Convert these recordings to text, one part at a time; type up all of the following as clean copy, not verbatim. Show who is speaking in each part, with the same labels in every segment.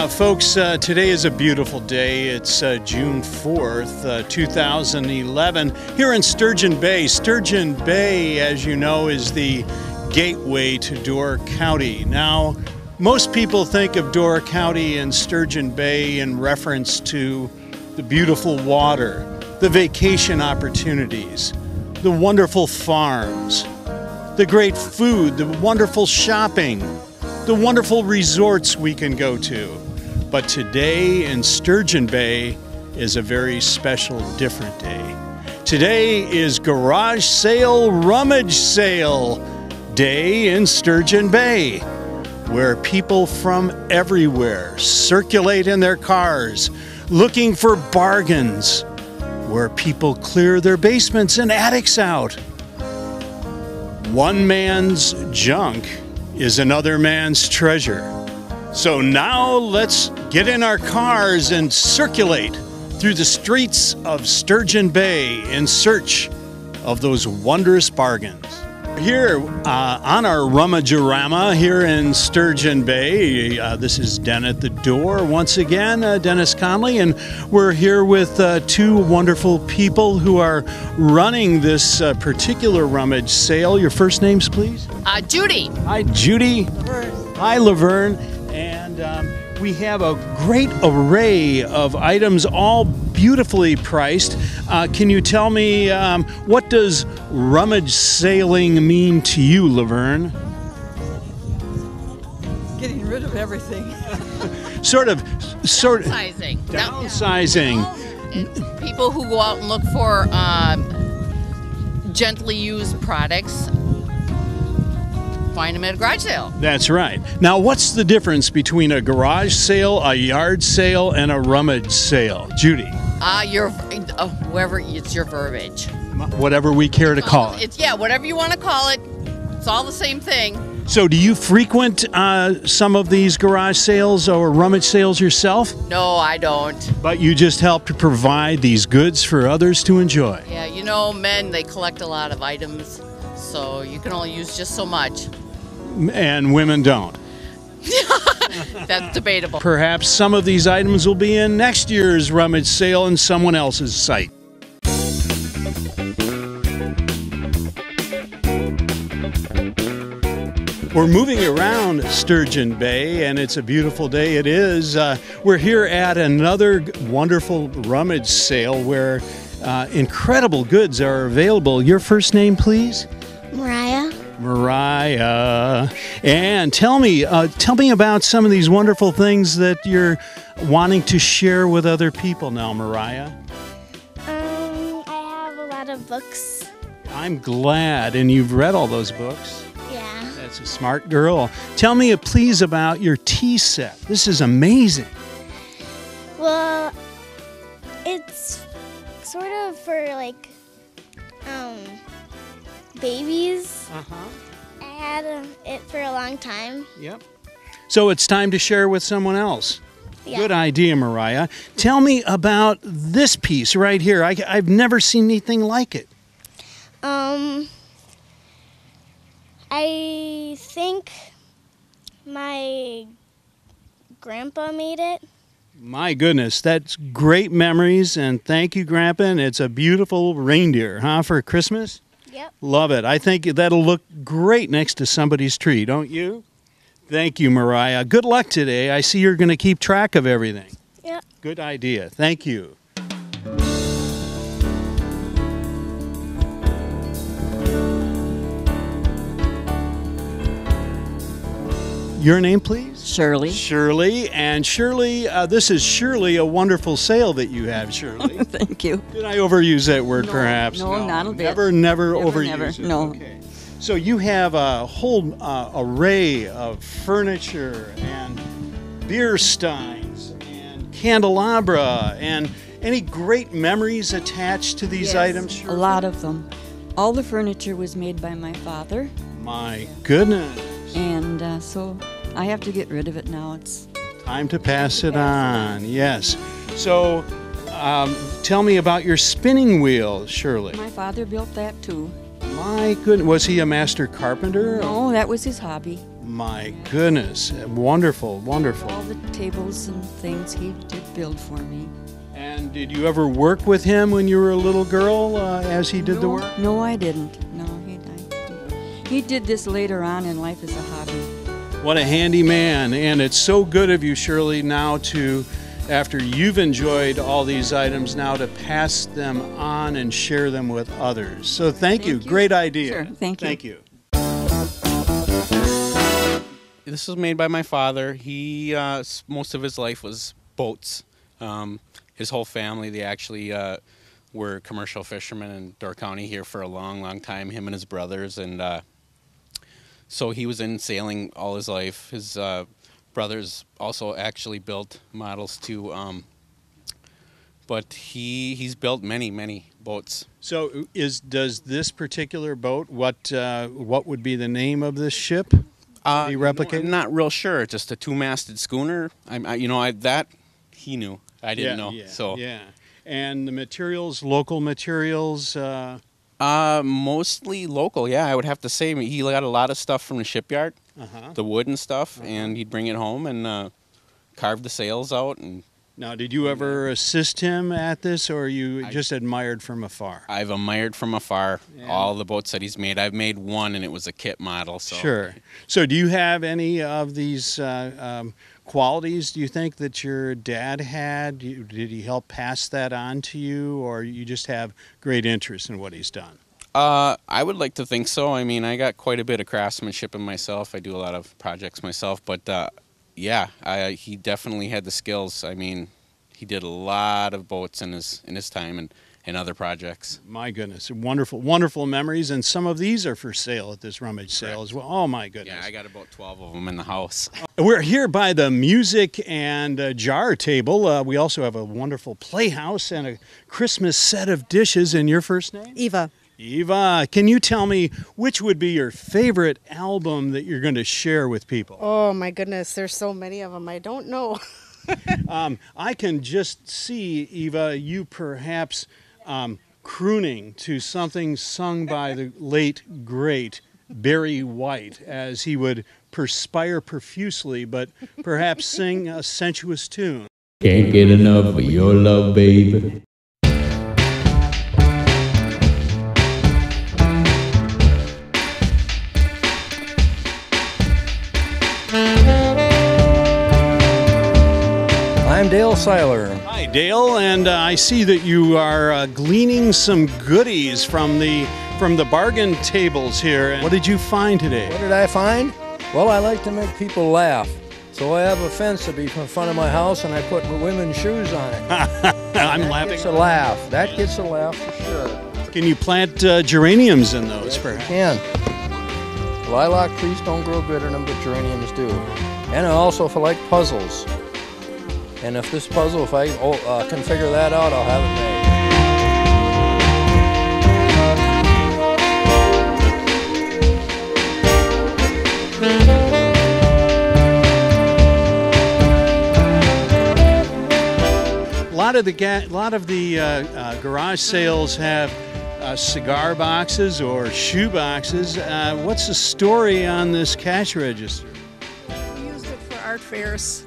Speaker 1: Folks, today is a beautiful day. It's June 4th, 2011, here in Sturgeon Bay. Sturgeon Bay, as you know, is the gateway to Door County. Now, most people think of Door County and Sturgeon Bay in reference to the beautiful water, the vacation opportunities, the wonderful farms, the great food, the wonderful shopping, the wonderful resorts we can go to. But today in Sturgeon Bay is a very special, different day. Today is Garage Sale Rummage Sale Day in Sturgeon Bay, where people from everywhere circulate in their cars looking for bargains, where people clear their basements and attics out. One man's junk is another man's treasure. So now let's get in our cars and circulate through the streets of Sturgeon Bay in search of those wondrous bargains. Here on our Rummage-a-rama here in Sturgeon Bay, this is Den at the Door once again, Dennis Connolly, and we're here with two wonderful people who are running this particular rummage sale. Your first names, please?
Speaker 2: Judy.
Speaker 1: Hi, Judy.
Speaker 2: Laverne.
Speaker 1: Hi, Laverne. And we have a great array of items, all beautifully priced. Can you tell me, what does rummage sailing mean to you, Laverne?
Speaker 3: Getting rid of everything.
Speaker 1: Sort of.
Speaker 2: Downsizing.
Speaker 1: Downsizing.
Speaker 2: People who go out and look for gently used products find them at a garage sale.
Speaker 1: That's right. Now, what's the difference between a garage sale, a yard sale, and a rummage sale? Judy?
Speaker 2: Whoever, it's your verbiage.
Speaker 1: Whatever we care to call it.
Speaker 2: Yeah, whatever you want to call it. It's all the same thing.
Speaker 1: So do you frequent some of these garage sales or rummage sales yourself?
Speaker 2: No, I don't.
Speaker 1: But you just help to provide these goods for others to enjoy.
Speaker 2: Yeah, you know, men, they collect a lot of items, so you can only use just so much.
Speaker 1: And women don't.
Speaker 2: That's debatable.
Speaker 1: Perhaps some of these items will be in next year's rummage sale in someone else's site. We're moving around Sturgeon Bay, and it's a beautiful day. It is. We're here at another wonderful rummage sale where incredible goods are available. Your first name, please?
Speaker 4: Mariah.
Speaker 1: Mariah. And tell me about some of these wonderful things that you're wanting to share with other people now, Mariah.
Speaker 4: I have a lot of books.
Speaker 1: I'm glad, and you've read all those books.
Speaker 4: Yeah.
Speaker 1: That's a smart girl. Tell me, please, about your tea set. This is amazing.
Speaker 4: Well, it's sort of for like babies. I had it for a long time.
Speaker 1: Yep. So it's time to share with someone else.
Speaker 4: Yeah.
Speaker 1: Good idea, Mariah. Tell me about this piece right here. I've never seen anything like it.
Speaker 4: I think my grandpa made it.
Speaker 1: My goodness, that's great memories, and thank you, Grandpa. And it's a beautiful reindeer, huh, for Christmas?
Speaker 4: Yep.
Speaker 1: Love it. I think that'll look great next to somebody's tree, don't you? Thank you, Mariah. Good luck today. I see you're going to keep track of everything.
Speaker 4: Yep.
Speaker 1: Good idea. Thank you. Your name, please?
Speaker 3: Shirley.
Speaker 1: Shirley. And Shirley, this is surely a wonderful sale that you have, Shirley.
Speaker 3: Thank you.
Speaker 1: Did I overuse that word,
Speaker 3: No,
Speaker 1: perhaps?
Speaker 3: no, not a bit.
Speaker 1: Never
Speaker 3: Never,
Speaker 1: overuse it.
Speaker 3: no.
Speaker 1: Okay. So you have a whole array of furniture and beer steins and candelabra and any great memories attached to these items,
Speaker 3: A
Speaker 1: Shirley?
Speaker 3: lot of them. All the furniture was made by my father,
Speaker 1: My goodness.
Speaker 3: and so I have to get rid of it now. It's
Speaker 1: Time to pass it on. Yes. So tell me about your spinning wheel, Shirley.
Speaker 3: my father built that too.
Speaker 1: My goodness. Was he a master carpenter?
Speaker 3: No, that was his hobby.
Speaker 1: My goodness, wonderful, wonderful.
Speaker 3: All the tables and things he did build for me.
Speaker 1: And did you ever work with him when you were a little girl as he did the work?
Speaker 3: No, I didn't. No, he did this later on in life as a hobby.
Speaker 1: What a handy man. And it's so good of you, Shirley, now to, after you've enjoyed all these items, now to pass them on and share them with others. So thank you. Great idea.
Speaker 3: Sure, thank you.
Speaker 1: Thank you.
Speaker 5: This was made by my father. He most of his life was boats. His whole family, they actually were commercial fishermen in Door County here for a long, long time, him and his brothers. And so he was in sailing all his life. His brothers also actually built models too. But he's built many, many boats.
Speaker 1: So does this particular boat, what would be the name of this ship?
Speaker 5: You know, I'm not real sure. Just a two-masted schooner. That he knew. I didn't know.
Speaker 1: Yeah,
Speaker 5: so
Speaker 1: yeah. And the materials, local materials.
Speaker 5: Mostly local. Yeah, I would have to say he got a lot of stuff from the shipyard, the wood and stuff, and he'd bring it home and carve the sails out. And
Speaker 1: now, did you ever assist him at this, or you just admired from afar?
Speaker 5: I've admired from afar all the boats that he's made. I've made one, and it was a kit model. So.
Speaker 1: Sure. So do you have any of these qualities, do you think, that your dad had? Did he help pass that on to you, or you just have great interest in what he's done?
Speaker 5: I would like to think so. I mean, I got quite a bit of craftsmanship in myself. I do a lot of projects myself, but yeah, he definitely had the skills. I mean, he did a lot of boats in his time and other projects.
Speaker 1: My goodness, wonderful, wonderful memories, and some of these are for sale at this rummage sale as well. Oh my goodness!
Speaker 5: Yeah, I got about 12 of them in the house.
Speaker 1: We're here by the music and jar table. We also have a wonderful playhouse and a Christmas set of dishes. And your first name?
Speaker 6: Eva.
Speaker 1: Eva, can you tell me which would be your favorite album that you're going to share with people?
Speaker 6: Oh my goodness, there's so many of them. I don't know.
Speaker 1: I can just see, Eva, you perhaps crooning to something sung by the late, great Barry White, as he would perspire profusely, but perhaps sing a sensuous tune.
Speaker 7: Can't get enough of your love, baby.
Speaker 8: I'm Dale Seiler.
Speaker 1: Hi, Dale, and I see that you are gleaning some goodies from the bargain tables here. What did you find today?
Speaker 8: What did I find? Well, I like to make people laugh. So I have a fence in front of my house, and I put women's shoes on it.
Speaker 1: I'm laughing.
Speaker 8: Gets a laugh. That gets a laugh for sure.
Speaker 1: Can you plant geraniums in those, perhaps?
Speaker 8: Can. Lilac trees don't grow good in them, but geraniums do. And I also like puzzles. And if this puzzle, if I can figure that out, I'll have it made.
Speaker 1: A lot of the garage sales have cigar boxes or shoe boxes. What's the story on this cash register?
Speaker 9: We used it for art fairs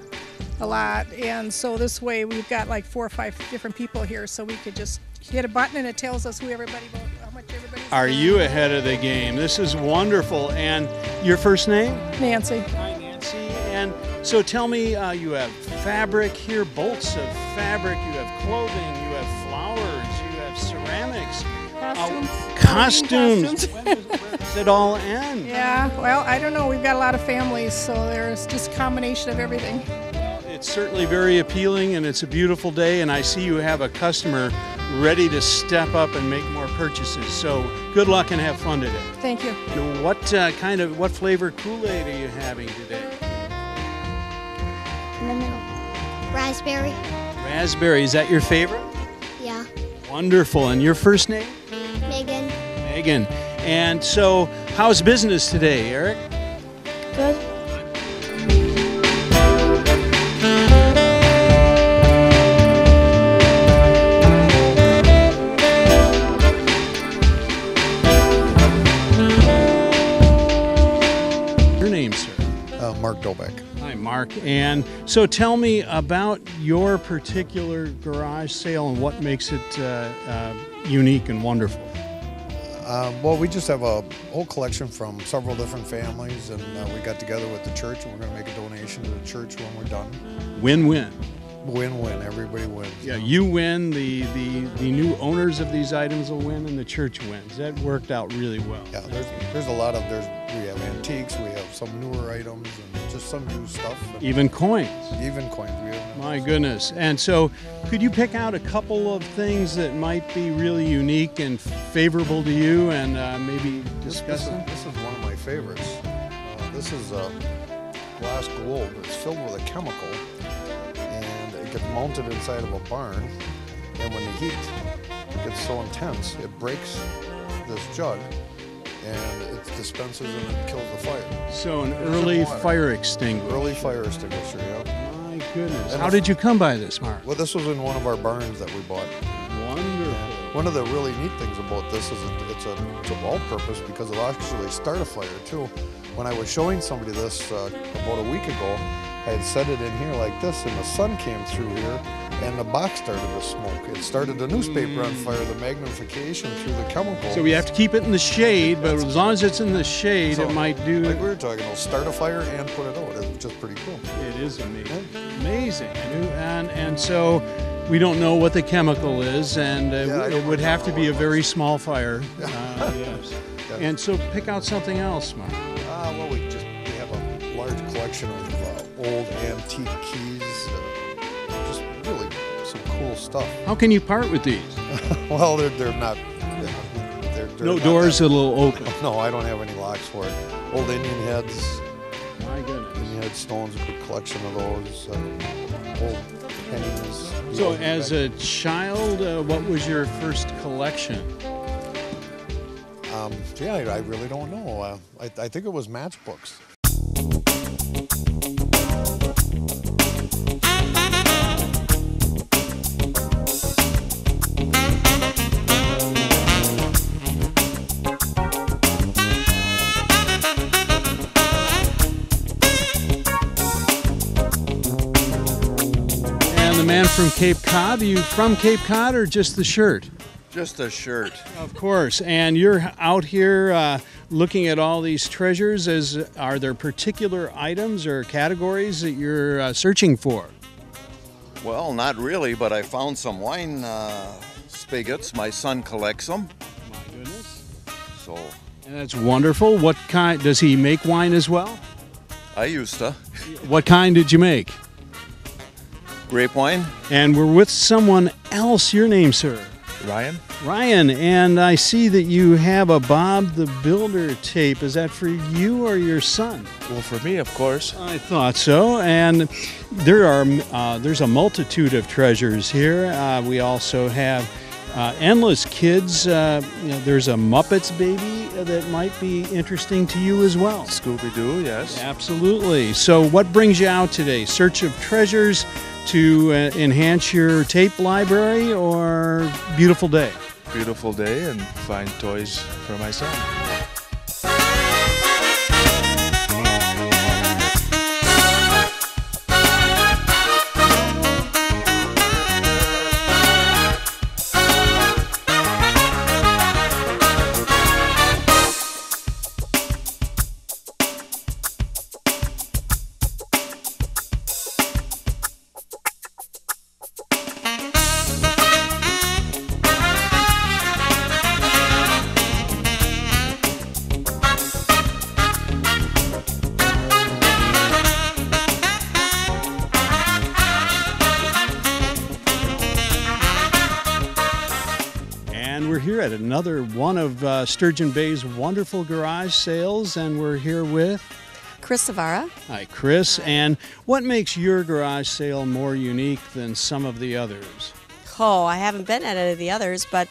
Speaker 9: a lot, and so this way we've got like 4 or 5 different people here, so we could just hit a button and it tells us who everybody voted, how much everybody's.
Speaker 1: Are you ahead of the game? This is wonderful. And your first name?
Speaker 9: Nancy.
Speaker 1: Hi, Nancy. And so tell me, you have fabric here, bolts of fabric, you have clothing, you have flowers, you have ceramics. Costumes. Where does it all end?
Speaker 9: Yeah, well, I don't know. We've got a lot of families, so there's just a combination of everything.
Speaker 1: It's certainly very appealing, and it's a beautiful day, and I see you have a customer ready to step up and make more purchases. So good luck and have fun today.
Speaker 9: Thank you.
Speaker 1: What what flavor Kool-Aid are you having today?
Speaker 4: In the middle. Raspberry.
Speaker 1: Raspberry. Is that your favorite?
Speaker 4: Yeah.
Speaker 1: Wonderful. And your first name?
Speaker 4: Megan.
Speaker 1: Megan. And so how's business today, Eric?
Speaker 4: Good.
Speaker 1: Your name, sir? Mark. And so tell me about your particular garage sale and what makes it unique and wonderful.
Speaker 10: Well, we just have a whole collection from several different families, and we got together with the church, and we're going to make a donation to the church when we're done.
Speaker 1: Win-win.
Speaker 10: Win-win. Everybody wins.
Speaker 1: Yeah, you win, the new owners of these items will win, and the church wins. That worked out really well.
Speaker 10: Yeah, there's a lot of, we have antiques, we have some newer items, and just some new stuff.
Speaker 1: Even coins.
Speaker 10: Even coins. We have.
Speaker 1: My goodness. And so could you pick out a couple of things that might be really unique and favorable to you and maybe discuss them?
Speaker 10: This is one of my favorites. This is a glass globe. It's filled with a chemical, and it gets mounted inside of a barn, and when the heat gets so intense, it breaks this jug, and it dispenses and it kills the fire.
Speaker 1: So an early fire extinguisher.
Speaker 10: Early fire extinguisher, yeah.
Speaker 1: My goodness. How did you come by this, Mark?
Speaker 10: Well, this was in one of our barns that we bought.
Speaker 1: Wonderful.
Speaker 10: One of the really neat things about this is it's a all-purpose because it'll actually start a fire too. When I was showing somebody this about a week ago, I had set it in here like this, and the sun came through here, and the box started to smoke. It started the newspaper on fire, the magnification through the chemical.
Speaker 1: So we have to keep it in the shade, but as long as it's in the shade, it might do...
Speaker 10: Like we were talking, it'll start a fire and put it out. It's just pretty cool.
Speaker 1: It is amazing. Amazing. And so we don't know what the chemical is, and it would have to be a very small fire. Yes.
Speaker 10: Yeah.
Speaker 1: And so pick out something else, Mark.
Speaker 10: Well, we have a large collection of old antique keys, just really some cool stuff.
Speaker 1: How can you part with these?
Speaker 10: Well, they're not. They're
Speaker 1: no
Speaker 10: not
Speaker 1: doors that'll open.
Speaker 10: No, I don't have any locks for it. Old Indian heads.
Speaker 1: My goodness.
Speaker 10: Indian head stones, a good collection of those. Old pennies.
Speaker 1: So, as a child, what was your first collection?
Speaker 10: Yeah, I really don't know. I think it was matchbooks.
Speaker 1: And the man from Cape Cod, are you from Cape Cod or just the shirt?
Speaker 11: Just a shirt.
Speaker 1: Of course. And you're out here looking at all these treasures. Are there particular items or categories that you're searching for?
Speaker 11: Well, not really, but I found some wine spigots. My son collects them.
Speaker 1: My goodness.
Speaker 11: So.
Speaker 1: And that's wonderful. What kind? Does he make wine as well?
Speaker 11: I used to.
Speaker 1: What kind did you make?
Speaker 11: Grape wine.
Speaker 1: And we're with someone else. Your name, sir?
Speaker 12: Ryan.
Speaker 1: Ryan, and I see that you have a Bob the Builder tape. Is that for you or your son?
Speaker 12: Well, for me, of course.
Speaker 1: I thought so. And there's a multitude of treasures here. We also have endless kids. There's a Muppets baby that might be interesting to you as well.
Speaker 12: Scooby-Doo, yes.
Speaker 1: Absolutely. So what brings you out today? Search of treasures to enhance your tape library, or beautiful day?
Speaker 12: Beautiful day and find toys for my son.
Speaker 1: We're here at another one of Sturgeon Bay's wonderful garage sales, and we're here with
Speaker 13: Chris Savara.
Speaker 1: Hi, Chris. And what makes your garage sale more unique than some of the others?
Speaker 13: Oh, I haven't been at any of the others, but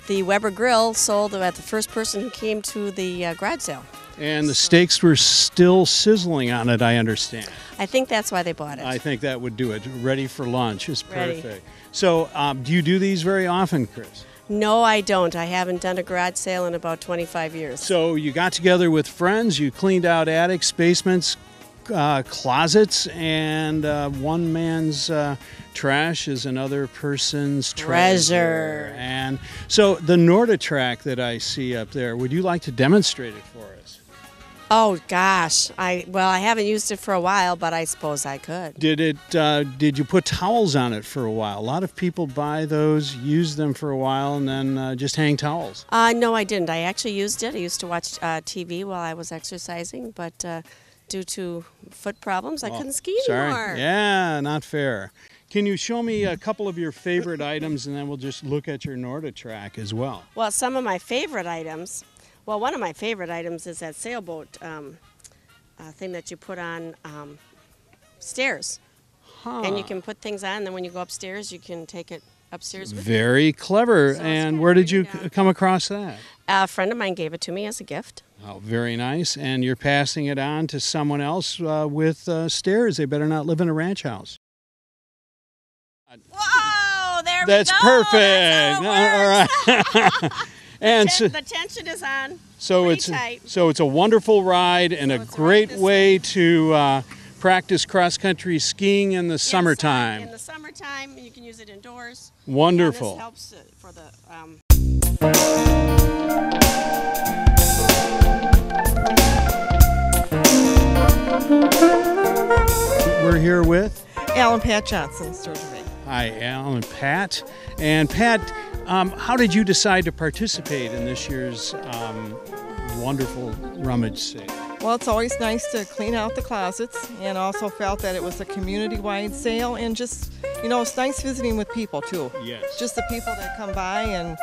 Speaker 13: the Weber Grill sold at the first person who came to the garage sale.
Speaker 1: And the steaks were still sizzling on it, I understand.
Speaker 13: I think that's why they bought it.
Speaker 1: I think that would do it. Ready for lunch is
Speaker 13: Ready.
Speaker 1: perfect. So do you do these very often, Chris?
Speaker 13: No, I don't. I haven't done a garage sale in about 25 years.
Speaker 1: So you got together with friends, you cleaned out attics, basements, closets, and one man's trash is another person's
Speaker 13: Treasure.
Speaker 1: And so the Norditrack that I see up there, would you like to demonstrate it for us?
Speaker 13: Oh gosh, I haven't used it for a while, but I suppose I could.
Speaker 1: Did you put towels on it for a while? A lot of people buy those, use them for a while, and then just hang towels.
Speaker 13: No, I didn't. I actually used it. I used to watch TV while I was exercising, but due to foot problems, I couldn't ski anymore.
Speaker 1: Yeah, not fair. Can you show me a couple of your favorite items, and then we'll just look at your Norditrack as well?
Speaker 13: Well, some of my favorite items. Well, one of my favorite items is that sailboat thing that you put on stairs. And you can put things on, and then when you go upstairs, you can take it upstairs with you.
Speaker 1: Very clever. And where did you come across that?
Speaker 13: A friend of mine gave it to me as a gift.
Speaker 1: Oh, very nice. And you're passing it on to someone else with stairs. They better not live in a ranch house.
Speaker 13: Whoa, there
Speaker 1: That's
Speaker 13: we go.
Speaker 1: perfect.
Speaker 13: That's how it works.
Speaker 1: All right. And
Speaker 13: the tension is on.
Speaker 1: So it's a wonderful ride and a great way to practice cross-country skiing in the summertime.
Speaker 13: In the summertime, you can use it indoors.
Speaker 1: Wonderful.
Speaker 13: And this helps for the.
Speaker 1: We're here with
Speaker 14: Alan Pat Johnson, Sturgeon Bay.
Speaker 1: Hi, Alan and Pat. And Pat, how did you decide to participate in this year's wonderful rummage sale?
Speaker 14: Well, it's always nice to clean out the closets, and also felt that it was a community-wide sale, and just, it's nice visiting with people too.
Speaker 1: Yes.
Speaker 14: Just the people that come by and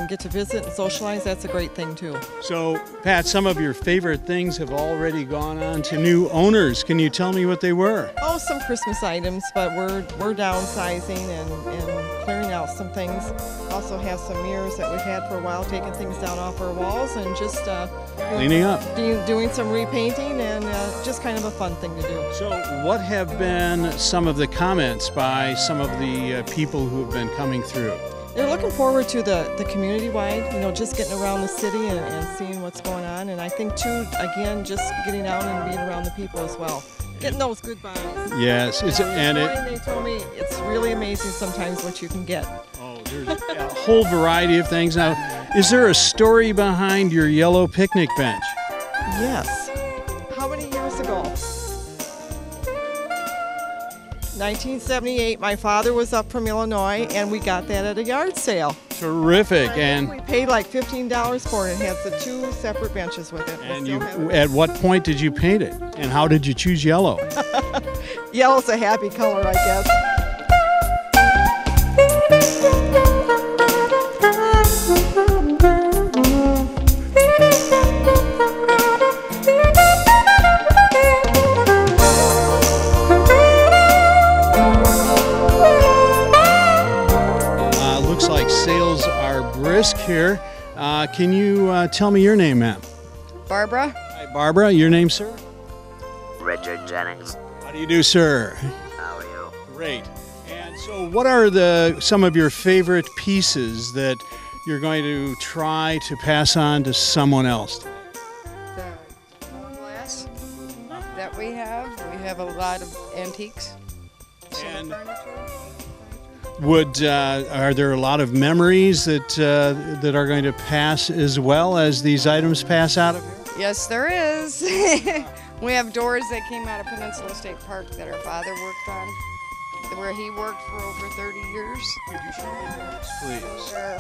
Speaker 14: get to visit and socialize, that's a great thing too.
Speaker 1: So, Pat, some of your favorite things have already gone on to new owners. Can you tell me what they were?
Speaker 14: Oh, some Christmas items, but we're downsizing and clearing out some things. Also have some mirrors that we've had for a while, taking things down off our walls and just
Speaker 1: cleaning up.
Speaker 14: Doing some repainting, and just kind of a fun thing to do.
Speaker 1: So what have been some of the comments by some of the people who have been coming through?
Speaker 14: They're looking forward to the community-wide, just getting around the city and seeing what's going on. And I think, too, again, just getting out and being around the people as well. Getting those goodbyes.
Speaker 1: Yes.
Speaker 14: This morning they told me it's really amazing sometimes what you can get.
Speaker 1: Oh, there's a whole variety of things. Now, is there a story behind your yellow picnic bench?
Speaker 14: Yes. How many years ago? 1978, my father was up from Illinois, and we got that at a yard sale.
Speaker 1: Terrific.
Speaker 14: And we paid like $15 for it. It has the two separate benches with it.
Speaker 1: And at what point did you paint it? And how did you choose yellow?
Speaker 14: Yellow's a happy color, I guess.
Speaker 1: Sales are brisk here. Can you tell me your name, ma'am?
Speaker 15: Barbara.
Speaker 1: Hi, Barbara. Your name, sir?
Speaker 16: Richard Jennings.
Speaker 1: How do you do, sir?
Speaker 16: How are you?
Speaker 1: Great. And so what are some of your favorite pieces that you're going to try to pass on to someone else?
Speaker 15: The glass that we have a lot of antiques.
Speaker 1: And are there a lot of memories that are going to pass as well as these items pass out of here?
Speaker 15: Yes, there is. We have doors that came out of Peninsula State Park that our father worked on, where he worked for over 30 years.
Speaker 1: Could you show me those, please?
Speaker 15: Sure.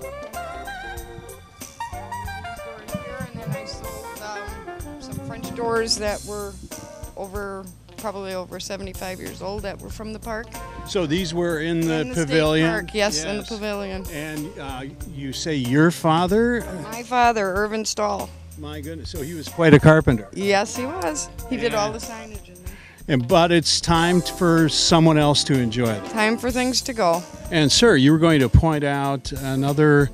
Speaker 15: These doors here, and then I sold some French doors that were probably over 75 years old that were from the park.
Speaker 1: So these were in the
Speaker 15: State
Speaker 1: pavilion?
Speaker 15: Park, yes, in the pavilion.
Speaker 1: And you say your father?
Speaker 15: My father, Irvin Stahl.
Speaker 1: My goodness, so he was quite a carpenter.
Speaker 15: Yes, he was. He did all the signage in there.
Speaker 1: But it's time for someone else to enjoy it.
Speaker 15: Time for things to go.
Speaker 1: And sir, you were going to point out another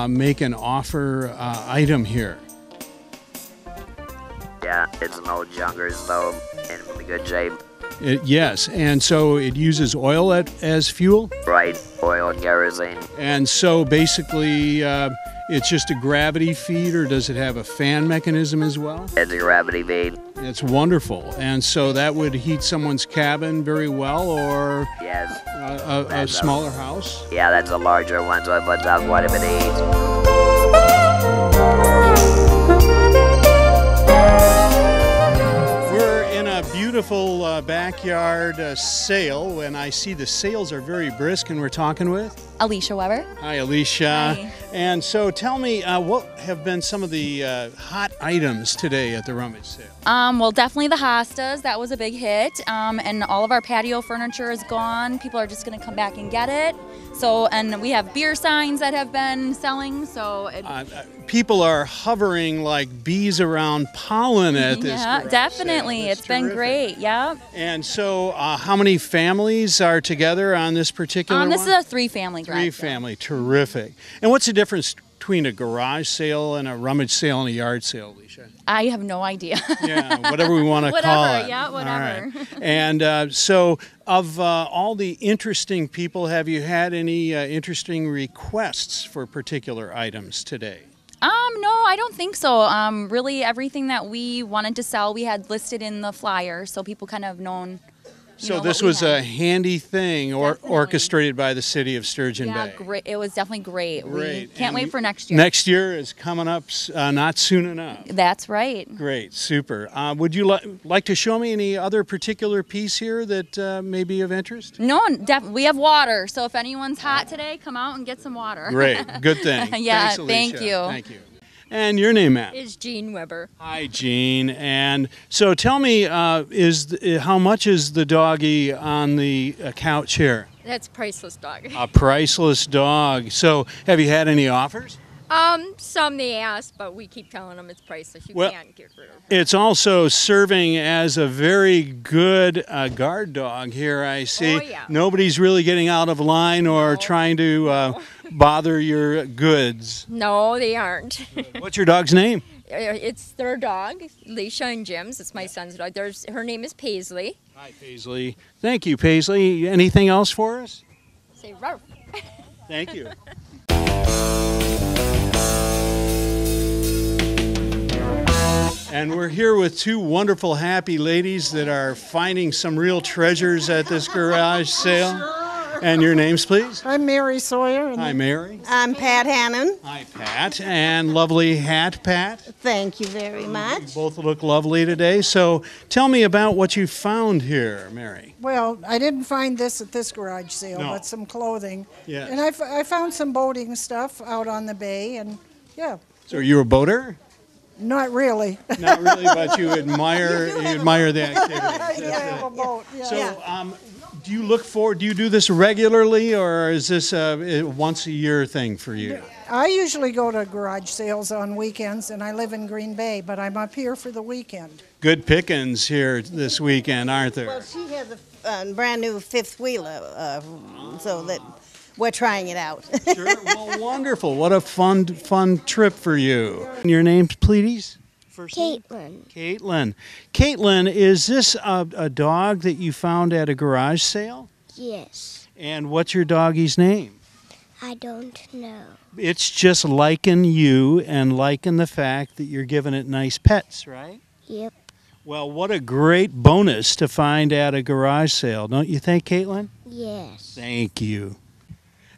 Speaker 1: make an offer item here.
Speaker 16: Yeah, it's an old junker stove in really good shape.
Speaker 1: Yes, and so it uses oil as fuel?
Speaker 16: Right, oil and kerosene.
Speaker 1: And so basically It's just a gravity feed, or does it have a fan mechanism as well?
Speaker 16: It's a gravity feed.
Speaker 1: It's wonderful. And so that would heat someone's cabin very well, or
Speaker 16: Yes.
Speaker 1: a smaller house?
Speaker 16: Yeah, that's a larger one, so it puts out quite a bit of heat.
Speaker 1: Beautiful backyard sale, and I see the sales are very brisk, and we're talking with
Speaker 17: Alicia Weber.
Speaker 1: Hi, Alicia.
Speaker 17: Hi.
Speaker 1: And so tell me, what have been some of the hot items today at the rummage sale?
Speaker 17: Well, definitely the hostas. That was a big hit. And all of our patio furniture is gone. People are just going to come back and get it. So, and we have beer signs that have been selling. So,
Speaker 1: people are hovering like bees around pollen at this.
Speaker 17: Yeah, definitely. It's been great. Yeah.
Speaker 1: And so, how many families are together on this particular one?
Speaker 17: This is a 3-family garage.
Speaker 1: 3-family. Terrific. And what's the difference between a garage sale and a rummage sale and a yard sale, Alicia?
Speaker 17: I have no idea.
Speaker 1: Yeah, whatever we want to call it.
Speaker 17: Whatever, yeah, whatever.
Speaker 1: All right. And so, of all the interesting people, have you had any interesting requests for particular items today?
Speaker 17: No, I don't think so. Really, everything that we wanted to sell, we had listed in the flyer, so people kind of known.
Speaker 1: So this was a handy thing, orchestrated by the city of Sturgeon Bay.
Speaker 17: Yeah, great. It was definitely great.
Speaker 1: Great.
Speaker 17: We can't wait for next year.
Speaker 1: Next year is coming up not soon enough.
Speaker 17: That's right.
Speaker 1: Great, super. Would you like to show me any other particular piece here that may be of interest?
Speaker 17: No, we have water, so if anyone's hot today, come out and get some water.
Speaker 1: Great, good thing.
Speaker 17: Yeah,
Speaker 1: Thanks, Alicia.
Speaker 17: thank you.
Speaker 1: Thank you. And your name, ma'am?
Speaker 18: Is Jean Weber.
Speaker 1: Hi, Jean. And so tell me, how much is the doggy on the couch here?
Speaker 18: That's priceless dog.
Speaker 1: A priceless dog. So have you had any offers?
Speaker 18: Some they ask, but we keep telling them it's priceless. You can't get rid of it.
Speaker 1: It's also serving as a very good guard dog here, I see.
Speaker 18: Oh, yeah.
Speaker 1: Nobody's really getting out of line or trying to bother your goods.
Speaker 18: No, they aren't.
Speaker 1: What's your dog's name?
Speaker 18: It's their dog, Leisha and Jim's. It's my son's dog. Her name is Paisley.
Speaker 1: Hi, Paisley. Thank you, Paisley. Anything else for us?
Speaker 18: Say ruff.
Speaker 1: Thank you. And we're here with two wonderful, happy ladies that are finding some real treasures at this garage sale. And your names, please?
Speaker 19: I'm Mary Sawyer.
Speaker 1: Hi, Mary.
Speaker 19: I'm Pat Hannon.
Speaker 1: Hi, Pat. And lovely hat, Pat.
Speaker 19: Thank you very much.
Speaker 1: You both look lovely today. So tell me about what you found here, Mary.
Speaker 19: Well, I didn't find this at this garage sale,
Speaker 1: No.
Speaker 19: but some clothing.
Speaker 1: Yes.
Speaker 19: And I found some boating stuff out on the bay, and yeah.
Speaker 1: So are you a boater?
Speaker 19: Not really.
Speaker 1: Not really, but you admire the activity.
Speaker 19: I do have a boat, yeah.
Speaker 1: So, do you do this regularly, or is this a once a year thing for you?
Speaker 19: I usually go to garage sales on weekends, and I live in Green Bay, but I'm up here for the weekend.
Speaker 1: Good pickings here this weekend, aren't there?
Speaker 20: Well, she has a brand new fifth wheeler, so that we're trying it out.
Speaker 1: Sure. Well, wonderful. What a fun trip for you. And your name, please?
Speaker 4: Caitlin.
Speaker 1: Caitlin. Caitlin, is this a dog that you found at a garage sale?
Speaker 4: Yes.
Speaker 1: And what's your doggy's name?
Speaker 4: I don't know.
Speaker 1: It's just liking you and liking the fact that you're giving it nice pets, right?
Speaker 4: Yep.
Speaker 1: Well, what a great bonus to find at a garage sale, don't you think, Caitlin?
Speaker 4: Yes.
Speaker 1: Thank you.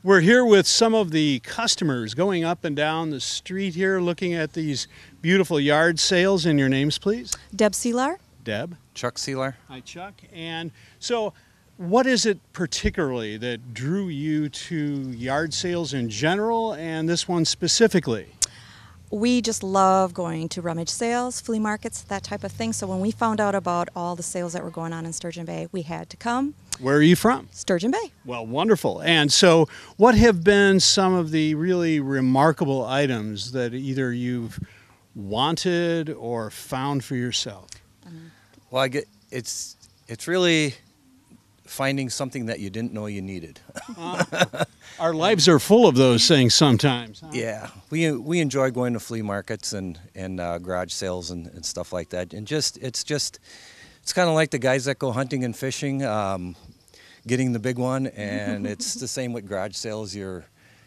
Speaker 1: We're here with some of the customers going up and down the street here looking at these beautiful yard sales. And your names, please?
Speaker 21: Deb Seelar.
Speaker 1: Deb.
Speaker 22: Chuck Seelar.
Speaker 1: Hi, Chuck. And so what is it particularly that drew you to yard sales in general and this one specifically?
Speaker 21: We just love going to rummage sales, flea markets, that type of thing. So when we found out about all the sales that were going on in Sturgeon Bay, we had to come.
Speaker 1: Where are you from?
Speaker 21: Sturgeon Bay.
Speaker 1: Well, wonderful. And so what have been some of the really remarkable items that either you've wanted or found for yourself?
Speaker 22: Well, it's really finding something that you didn't know you needed.
Speaker 1: Our lives are full of those things sometimes. Huh?
Speaker 22: Yeah, we enjoy going to flea markets and garage sales and stuff like that. And it's kind of like the guys that go hunting and fishing, getting the big one. And it's the same with garage sales. You're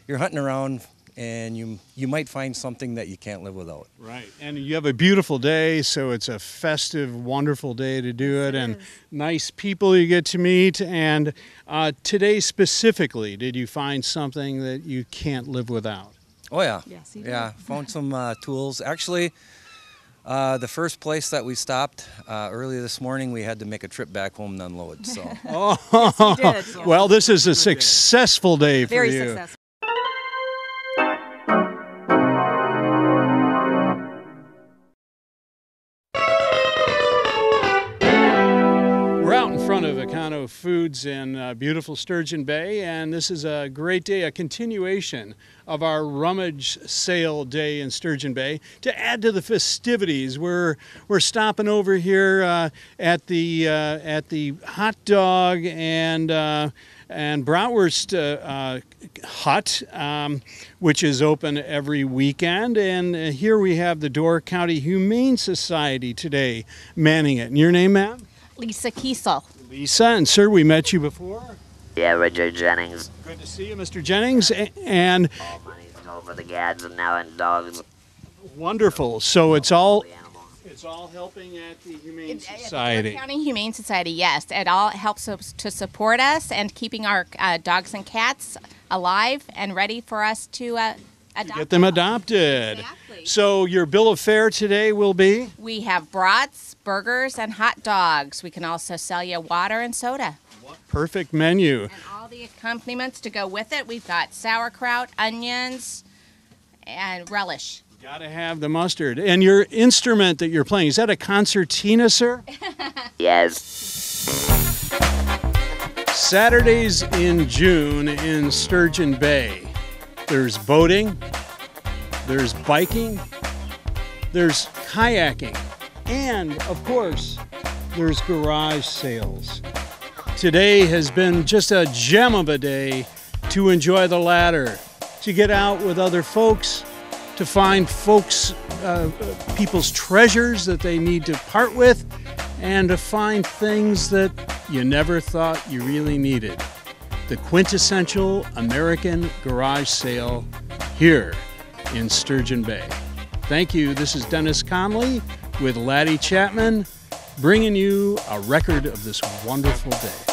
Speaker 22: hunting around and you might find something that you can't live without.
Speaker 1: Right, and you have a beautiful day, so it's a festive, wonderful day to do it, and nice people you get to meet. And today specifically, did you find something that you can't live without?
Speaker 22: Oh yeah,
Speaker 14: yes,
Speaker 22: yeah. Found some tools. Actually, the first place that we stopped early this morning, we had to make a trip back home and unload. So,
Speaker 1: oh,
Speaker 14: yes,
Speaker 1: well, this is a successful day for
Speaker 14: Very
Speaker 1: you.
Speaker 14: successful.
Speaker 1: We're out in front of Econo Foods in beautiful Sturgeon Bay, and this is a great day, a continuation of our rummage sale day in Sturgeon Bay. To add to the festivities, we're stopping over here at the hot dog and bratwurst hut, which is open every weekend. And here we have the Door County Humane Society today manning it. And your name, ma'am?
Speaker 2: Lisa Kiesel.
Speaker 1: Lisa, and sir, we met you before.
Speaker 16: Yeah, Richard Jennings.
Speaker 1: Good to see you, Mr. Jennings. And
Speaker 16: All money's over the gads and now in dogs.
Speaker 1: wonderful. So it's all helping at the Humane Society.
Speaker 2: County Humane Society, yes. It all helps us to support us and keeping our dogs and cats alive and ready for us to adopt.
Speaker 1: Get them adopted.
Speaker 2: Exactly.
Speaker 1: So your bill of fare today will be?
Speaker 2: We have brats, burgers, and hot dogs. We can also sell you water and soda.
Speaker 1: Perfect menu.
Speaker 2: And all the accompaniments to go with it. We've got sauerkraut, onions, and relish.
Speaker 1: Got to have the mustard. And your instrument that you're playing, is that a concertina, sir?
Speaker 16: Yes.
Speaker 1: Saturdays in June in Sturgeon Bay. There's boating, there's biking, there's kayaking, and of course, there's garage sales. Today has been just a gem of a day to enjoy the latter, to get out with other folks, to find people's treasures that they need to part with, and to find things that you never thought you really needed. The quintessential American garage sale here in Sturgeon Bay. Thank you. This is Dennis Connolly with Laddie Chapman, bringing you a record of this wonderful day.